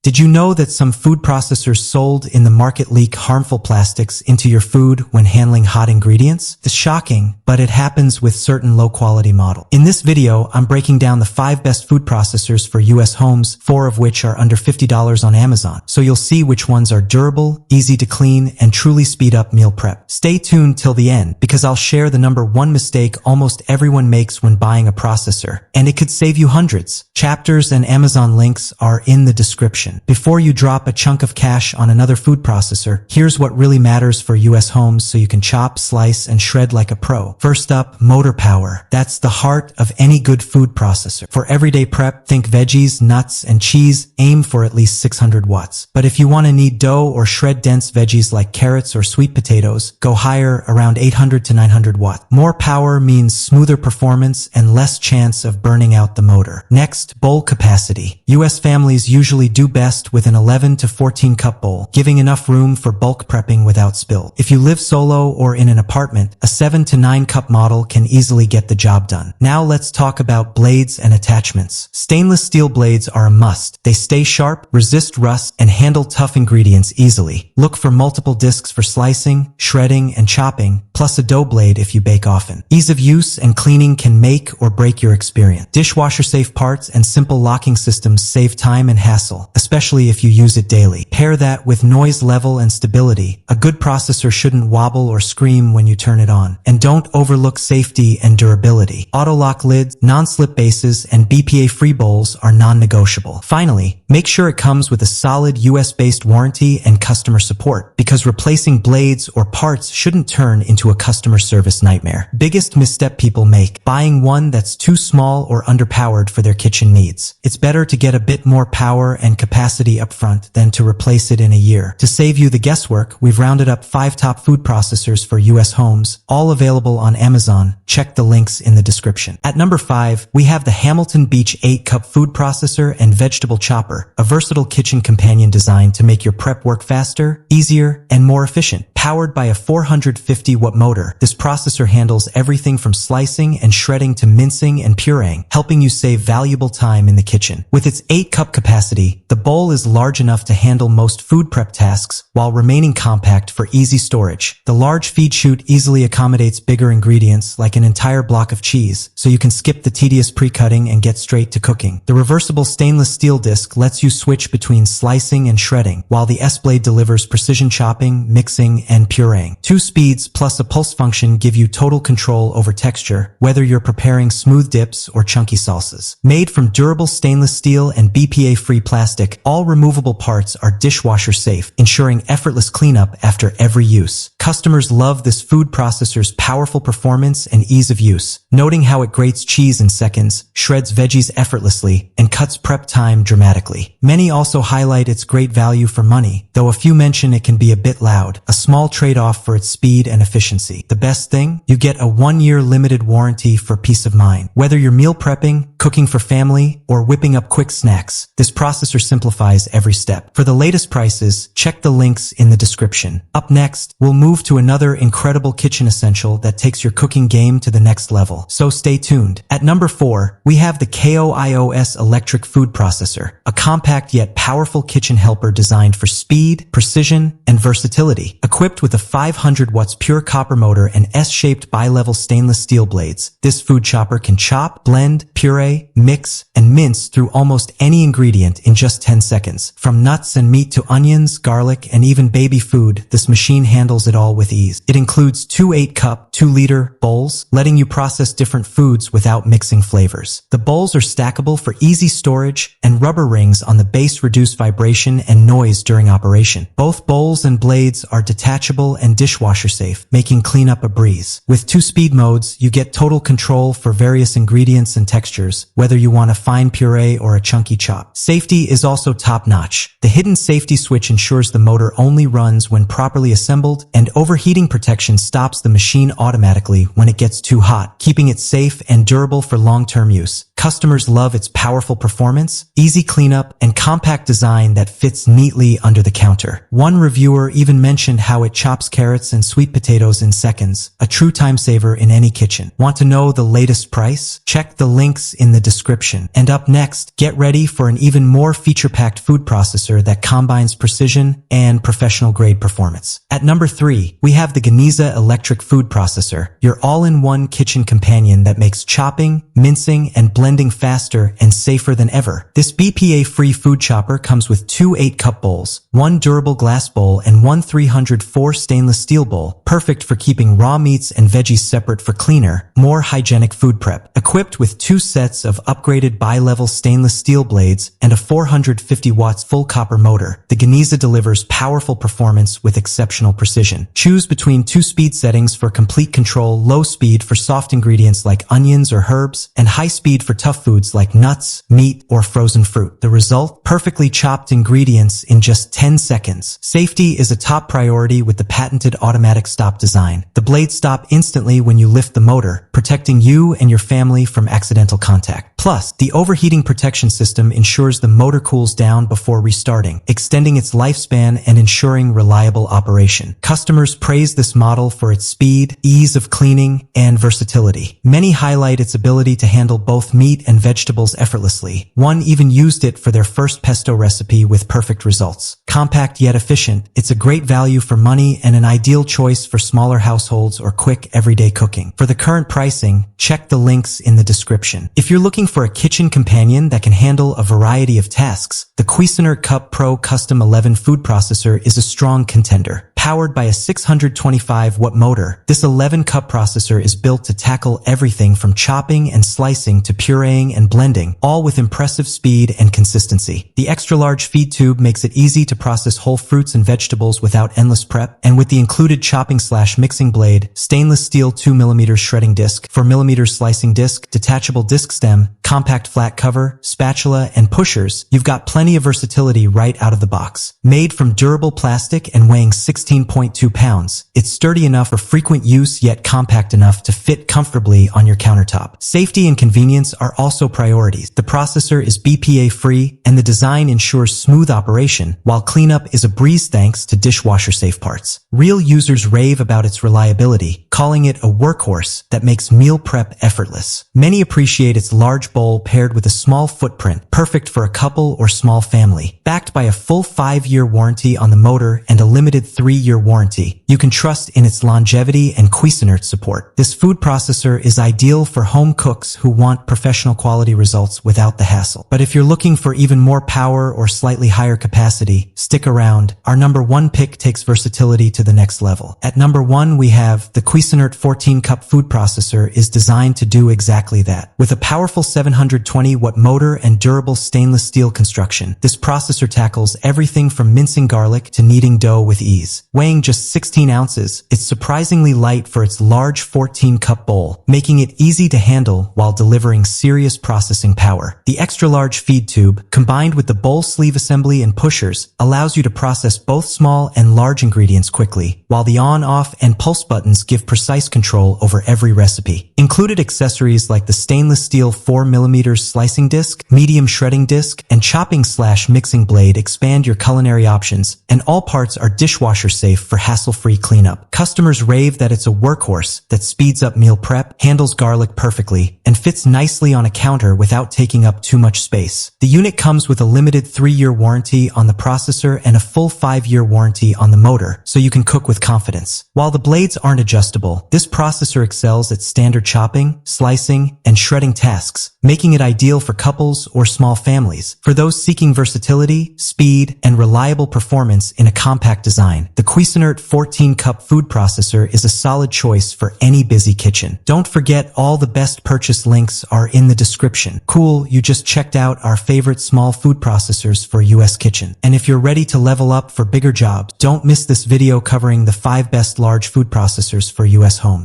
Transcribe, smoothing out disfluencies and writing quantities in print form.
Did you know that some food processors sold in the market leak harmful plastics into your food when handling hot ingredients? It's shocking, but it happens with certain low-quality models. In this video, I'm breaking down the 5 best food processors for US homes, 4 of which are under $50 on Amazon. So you'll see which ones are durable, easy to clean, and truly speed up meal prep. Stay tuned till the end, because I'll share the number 1 mistake almost everyone makes when buying a processor, and it could save you hundreds. Chapters and Amazon links are in the description. Before you drop a chunk of cash on another food processor, here's what really matters for US homes so you can chop, slice, and shred like a pro. First up, motor power. That's the heart of any good food processor. For everyday prep, think veggies, nuts, and cheese. Aim for at least 600 watts. But if you want to knead dough or shred dense veggies like carrots or sweet potatoes, go higher, around 800 to 900 watts. More power means smoother performance and less chance of burning out the motor. Next, bowl capacity. US families usually do best with an 11 to 14 cup bowl, giving enough room for bulk prepping without spill. If you live solo or in an apartment, a 7 to 9 cup model can easily get the job done. Now let's talk about blades and attachments. Stainless steel blades are a must. They stay sharp, resist rust, and handle tough ingredients easily. Look for multiple discs for slicing, shredding, and chopping, plus a dough blade if you bake often. Ease of use and cleaning can make or break your experience. Dishwasher-safe parts and simple locking systems save time and hassle, especially if you use it daily. Pair that with noise level and stability. A good processor shouldn't wobble or scream when you turn it on. And don't overlook safety and durability. Auto-lock lids, non-slip bases, and BPA-free bowls are non-negotiable. Finally, make sure it comes with a solid US-based warranty and customer support, because replacing blades or parts shouldn't turn into a customer service nightmare. Biggest misstep people make: buying one that's too small or underpowered for their kitchen needs. It's better to get a bit more power and capacity upfront than to replace it in a year. To save you the guesswork, we've rounded up 5 top food processors for US homes, all available on Amazon. Check the links in the description. At number 5, we have the Hamilton Beach 8-cup food processor and vegetable chopper, a versatile kitchen companion designed to make your prep work faster, easier, and more efficient. Powered by a 450-watt motor, this processor handles everything from slicing and shredding to mincing and pureeing, helping you save valuable time in the kitchen. With its 8-cup capacity, the bowl is large enough to handle most food prep tasks while remaining compact for easy storage. The large feed chute easily accommodates bigger ingredients like an entire block of cheese, so you can skip the tedious pre-cutting and get straight to cooking. The reversible stainless steel disc lets you switch between slicing and shredding, while the S-blade delivers precision chopping, mixing, and pureeing. 2 speeds plus a pulse function give you total control over texture, whether you're preparing smooth dips or chunky salsas. Made from durable stainless steel and BPA-free plastic, all removable parts are dishwasher safe, ensuring effortless cleanup after every use. Customers love this food processor's powerful performance and ease of use, noting how it grates cheese in seconds, shreds veggies effortlessly, and cuts prep time dramatically. Many also highlight its great value for money, though a few mention it can be a bit loud, a small trade-off for its speed and efficiency. The best thing? You get a 1-year limited warranty for peace of mind. Whether you're meal prepping, cooking for family, or whipping up quick snacks, this processor simplifies every step. For the latest prices, check the links in the description. Up next, we'll move to another incredible kitchen essential that takes your cooking game to the next level. So stay tuned. At number 4, we have the CoisinArt electric food processor, a compact yet powerful kitchen helper designed for speed, precision, and versatility. Equipped with a 500 watts pure copper motor and S-shaped bi-level stainless steel blades, this food chopper can chop, blend, puree, mix, and mince through almost any ingredient in just 10 seconds. From nuts and meat to onions, garlic, and even baby food, this machine handles it all with ease. It includes 2 8-cup, 2-liter bowls, letting you process different foods without mixing flavors. The bowls are stackable for easy storage, and rubber rings on the base reduce vibration and noise during operation. Both bowls and blades are detachable and dishwasher safe, making cleanup a breeze. With 2 speed modes, you get total control for various ingredients and textures, whether you want a fine puree or a chunky chop. Safety is also top-notch. The hidden safety switch ensures the motor only runs when properly assembled, and overheating protection stops the machine automatically when it gets too hot, keeping it safe and durable for long-term use. Customers love its powerful performance, easy cleanup, and compact design that fits neatly under the counter. One reviewer even mentioned how it chops carrots and sweet potatoes in seconds, a true time saver in any kitchen. Want to know the latest price? Check the links in the description. And up next, get ready for an even more feature-packed food processor that combines precision and professional-grade performance. At number 3, we have the Geniza electric food processor, your all-in-one kitchen companion that makes chopping, mincing, and blending faster and safer than ever. This BPA-free food chopper comes with 2 8-cup bowls, 1 durable glass bowl, and 1 304 stainless steel bowl, perfect for keeping raw meats and veggies separate for cleaner, more hygienic food prep. Equipped with 2 sets of upgraded bi-level stainless steel blades and a 450 watts full copper motor, the Geniza delivers powerful performance with exceptional precision. Choose between 2 speed settings for complete control: low speed for soft ingredients like onions or herbs, and high speed for tough foods like nuts, meat, or frozen fruit. The result? Perfectly chopped ingredients in just 10 seconds. Safety is a top priority with the patented automatic stop design. The blades stop instantly when you lift the motor, protecting you and your family from accidental contact. Plus, the overheating protection system ensures the motor cools down before restarting, extending its lifespan and ensuring reliable operation. Customers praise this model for its speed, ease of cleaning, and versatility. Many highlight its ability to handle both meat and vegetables effortlessly. One even used it for their first pesto recipe with perfect results. Compact yet efficient, it's a great value for money and an ideal choice for smaller households or quick everyday cooking. For the current pricing, check the links in the description. If you're looking for a kitchen companion that can handle a variety of tasks, the Cuisinart Cup Pro Custom 11 food processor is a strong contender. Powered by a 625-watt motor, this 11-cup processor is built to tackle everything from chopping and slicing to pureeing and blending, all with impressive speed and consistency. The extra-large feed tube makes it easy to process whole fruits and vegetables without endless prep, and with the included chopping/mixing blade, stainless steel 2mm shredding disc, 4mm slicing disc, detachable disc stem, compact flat cover, spatula, and pushers, you've got plenty of versatility right out of the box. Made from durable plastic and weighing 16.2 pounds, it's sturdy enough for frequent use yet compact enough to fit comfortably on your countertop. Safety and convenience are also priorities. The processor is BPA-free, and the design ensures smooth operation, while cleanup is a breeze thanks to dishwasher-safe parts. Real users rave about its reliability, calling it a workhorse that makes meal prep effortless. Many appreciate its large bowl paired with a small footprint, perfect for a couple or small family. Backed by a full 5-year warranty on the motor and a limited 3-year warranty, you can trust in its longevity and Cuisinart support. This food processor is ideal for home cooks who want professional quality results without the hassle. But if you're looking for even more power or slightly higher capacity, stick around. Our number 1 pick takes versatility to the next level. At number 1, we have the Cuisinart 14-cup food processor is designed to do exactly that. With a powerful 720-watt motor and durable stainless steel construction, this processor tackles everything from mincing garlic to kneading dough with ease. Weighing just 16 ounces, it's surprisingly light for its large 14-cup bowl, making it easy to handle while delivering serious processing power. The extra-large feed tube, combined with the bowl sleeve assembly and pushers, allows you to process both small and large ingredients quickly, while the on, off, and pulse buttons give precise control over every recipe. Included accessories like the stainless steel 4mm slicing disc, medium shredding disc, and chopping/mixing blade expand your culinary options, and all parts are dishwasher safe for hassle-free cleanup. Customers rave that it's a workhorse that speeds up meal prep, handles garlic perfectly, and fits nicely on a counter without taking up too much space. The unit comes with a limited 3-year warranty on the processor and a full 5-year warranty on the motor, so you can cook with confidence. While the blades aren't adjustable, this processor excels at standard chopping, slicing, and shredding tasks, making it ideal for couples or small families. For those seeking versatility, speed, and reliable performance in a compact design, the Cuisinart 14-cup food processor is a solid choice for any busy kitchen. Don't forget, all the best purchase links are in the description. Cool, you just checked out our favorite small food processors for US kitchen. And if you're ready to level up for bigger jobs, don't miss this video covering the 5 best large food processors for US home.